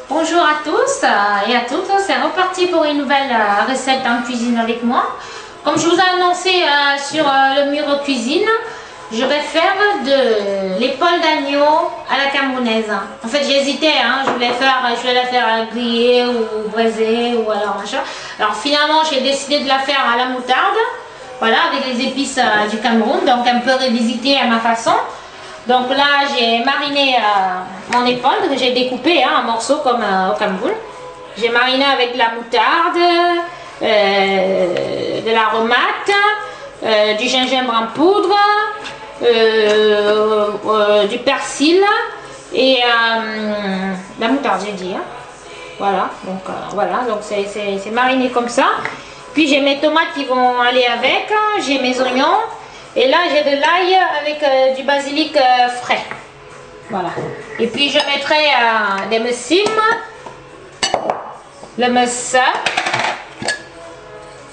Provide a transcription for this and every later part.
Bonjour à tous et à toutes, c'est reparti pour une nouvelle recette en cuisine avec moi. Comme je vous ai annoncé sur le mur cuisine, je vais faire de l'épaule d'agneau à la camerounaise. En fait j'hésitais, je voulais la faire griller ou braisée ou alors machin. Alors finalement j'ai décidé de la faire à la moutarde, voilà, avec les épices du Cameroun, donc un peu revisité à ma façon. Donc là, j'ai mariné mon épaule, que j'ai découpé en morceaux comme au Cameroun. J'ai mariné avec de la moutarde, de l'aromate, du gingembre en poudre, du persil et la moutarde, j'ai dit. Voilà, donc c'est mariné comme ça. Puis j'ai mes tomates qui vont aller avec, j'ai mes oignons. Et là, j'ai de l'ail avec du basilic frais. Voilà. Et puis, je mettrai des messimes, le mousse,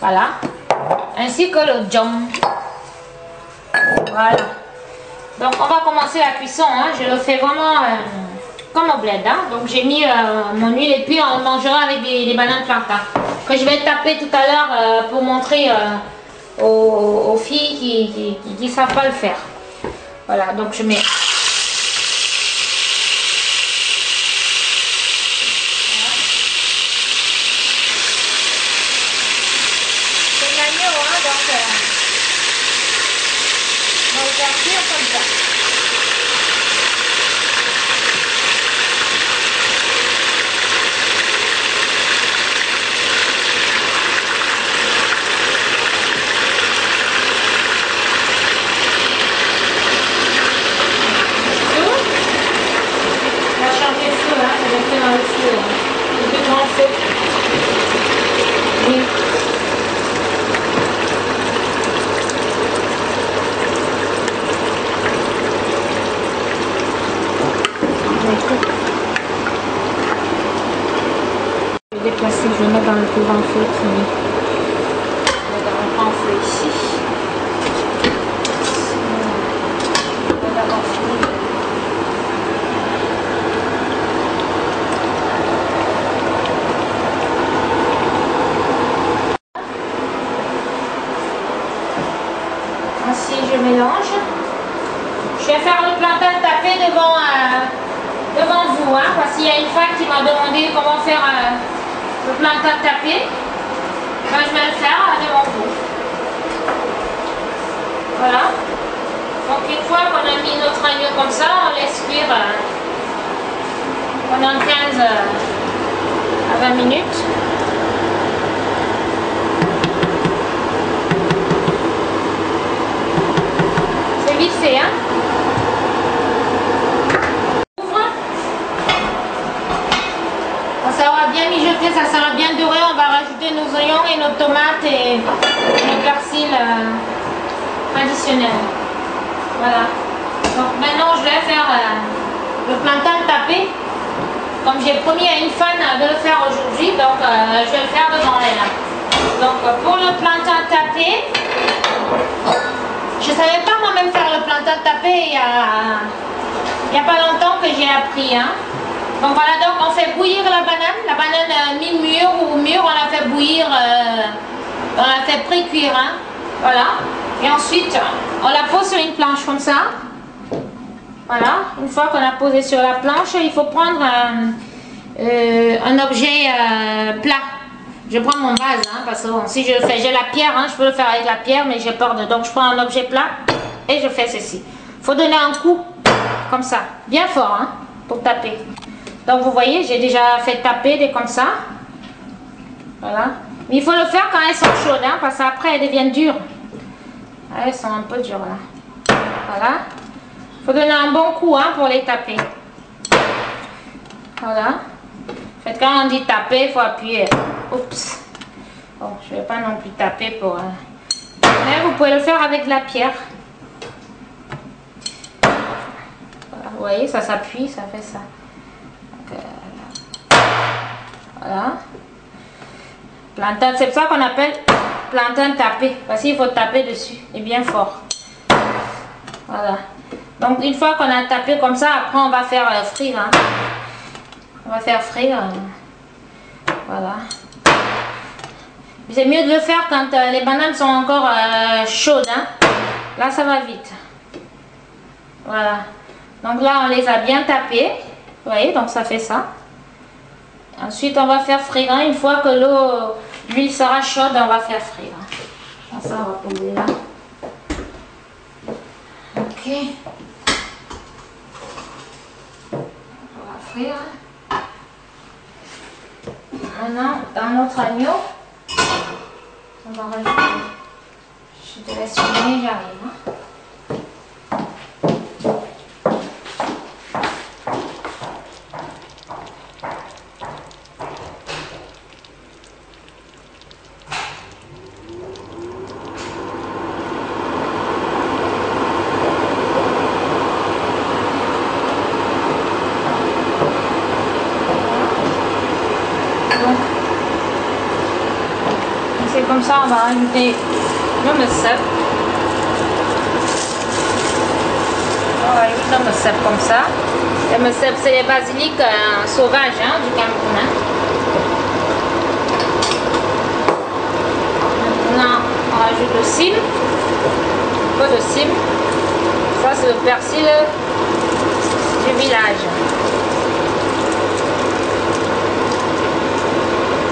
voilà, ainsi que le djom. Voilà. Donc, on va commencer la cuisson. Je le fais vraiment comme au bled. Donc, j'ai mis mon huile et puis on mangera avec des bananes plantains que je vais taper tout à l'heure pour montrer aux filles qui ne savent pas le faire. Voilà, donc je mets c'est de l'agneau, donc on va le faire cuire comme ça. Je vais déplacer, je vais mettre dans le plus grand feu qui est dans le grand feu ici. Ainsi je mélange. Je vais faire le plantain tapé devant vous, parce qu'il y a une femme qui m'a demandé comment faire le plantain tapé. Ben, je vais le faire devant vous. Voilà. Donc une fois qu'on a mis notre agneau comme ça, on laisse cuire pendant 15 à 20 minutes. C'est vite fait, Ça va bien mijoter, ça sera bien doré. On va rajouter nos oignons et nos tomates et nos persils traditionnels. Voilà. Donc maintenant je vais faire le plantain tapé. Comme j'ai promis à une fan de le faire aujourd'hui, donc je vais le faire devant elle. Donc pour le plantain tapé, je ne savais pas moi-même faire le plantain tapé il y a pas longtemps que j'ai appris. Donc voilà, donc on fait bouillir la banane mi-mûre ou mûre, on la fait bouillir, on la fait pré-cuire, voilà. Et ensuite, on la pose sur une planche comme ça. Voilà, une fois qu'on a posé sur la planche, il faut prendre un objet plat. Je prends mon vase, parce que bon, si je le fais, j'ai la pierre, je peux le faire avec la pierre, mais j'ai peur de... Donc je prends un objet plat et je fais ceci. Il faut donner un coup, comme ça, bien fort, pour taper. Donc vous voyez, j'ai déjà fait taper des comme ça. Voilà. Mais il faut le faire quand elles sont chaudes, parce qu'après elles deviennent dures. Elles sont un peu dures là. Voilà. Il faut donner un bon coup pour les taper. Voilà. En fait, quand on dit taper, il faut appuyer. Oups. Bon, je ne vais pas non plus taper pour... Mais vous pouvez le faire avec de la pierre. Voilà. Vous voyez, ça s'appuie, ça fait ça. Voilà. Plantain, c'est ça qu'on appelle plantain tapé. Parce qu'il faut taper dessus et bien fort. Voilà. Donc une fois qu'on a tapé comme ça, après on va faire frire. On va faire frire. Voilà. C'est mieux de le faire quand les bananes sont encore chaudes. Hein. Là, ça va vite. Voilà. Donc là, on les a bien tapées. Vous voyez, donc ça fait ça. Ensuite, on va faire frire. Une fois que l'huile sera chaude, on va faire frire. Donc ça, on va poser là. Ok. On va frire. Maintenant, dans notre agneau, on va rajouter. Je te laisse filmer, j'arrive. Hein. C'est comme ça, on va rajouter le messep. On rajoute le messep comme ça. Le messep, c'est les basiliques sauvages hein, du Cameroun. Hein. Maintenant, on rajoute le cil. Un peu de cil. Ça, c'est le persil du village.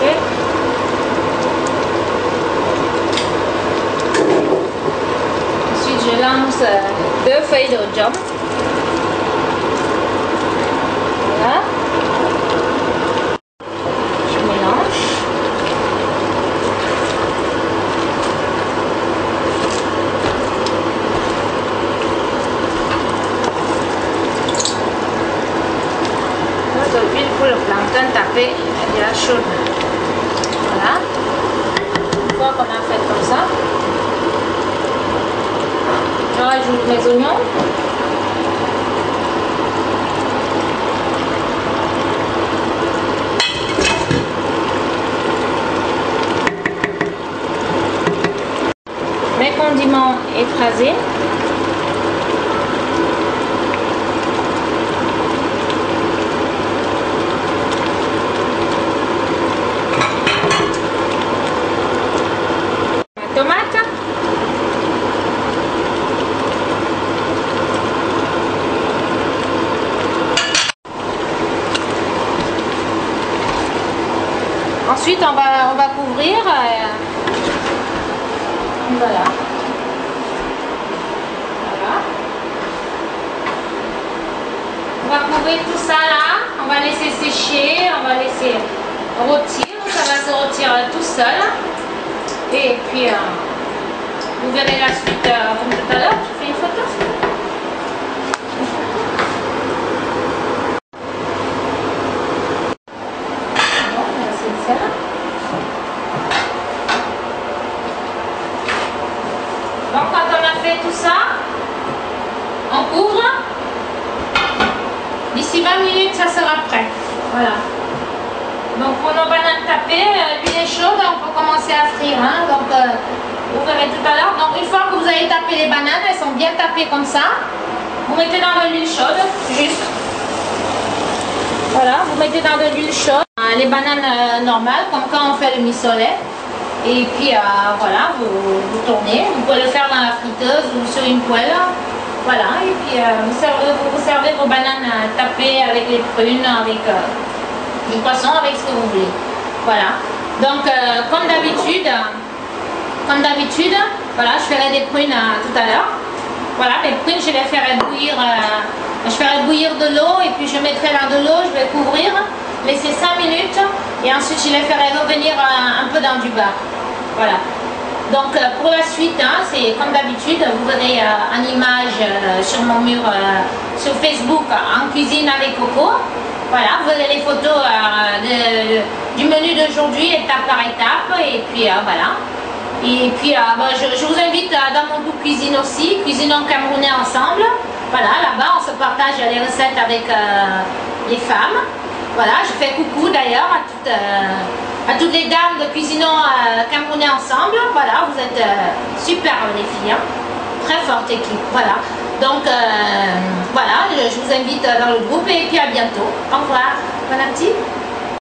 Ok. Je lance 2 feuilles d'oignon. Voilà. Je mélange. De l'huile pour le plantain tapé et de la chaude. Voilà. Une fois qu'on a fait comme ça, je rajoute mes oignons. Mes condiments écrasés. La tomate. Ensuite, on va couvrir. Voilà. Voilà. On va couvrir tout ça là. On va laisser sécher. On va laisser rôtir. Ça va se rôtir tout seul. Et puis, vous verrez la suite comme tout à l'heure. Je fais une photo. Donc quand on a fait tout ça, on couvre. D'ici 20 minutes, ça sera prêt. Voilà. Donc pour nos bananes tapées, l'huile est chaude, on peut commencer à frire. Hein. Donc vous verrez tout à l'heure. Donc une fois que vous avez tapé les bananes, elles sont bien tapées comme ça. Vous mettez dans de l'huile chaude, juste. Voilà, vous mettez dans de l'huile chaude. Les bananes normales, comme quand on fait le missolet. Et puis voilà, vous tournez. Vous pouvez le faire dans la friteuse ou sur une poêle. Voilà, et puis vous servez vos bananes tapées avec les prunes, avec du poisson, avec ce que vous voulez. Voilà. Donc comme d'habitude, voilà, je ferai des prunes tout à l'heure. Voilà, mes prunes, je les ferai bouillir. Je ferai bouillir de l'eau et puis je mettrai dans de l'eau, je vais couvrir, laisser 5 minutes et ensuite je les ferai revenir un peu dans du beurre. Voilà. Donc pour la suite, hein, c'est comme d'habitude, vous verrez en image sur mon mur sur Facebook en cuisine avec Coco. Voilà, vous verrez les photos du menu d'aujourd'hui étape par étape et puis voilà. Et puis je vous invite dans mon groupe cuisine aussi, cuisinons camerounais ensemble. Voilà, là-bas on se partage les recettes avec les femmes. Voilà, je fais coucou d'ailleurs à toutes les dames de cuisinons camerounais ensemble. Voilà, vous êtes super les filles, hein. Très forte équipe. Voilà, donc voilà, je vous invite dans le groupe et puis à bientôt. Au revoir. Bon appétit.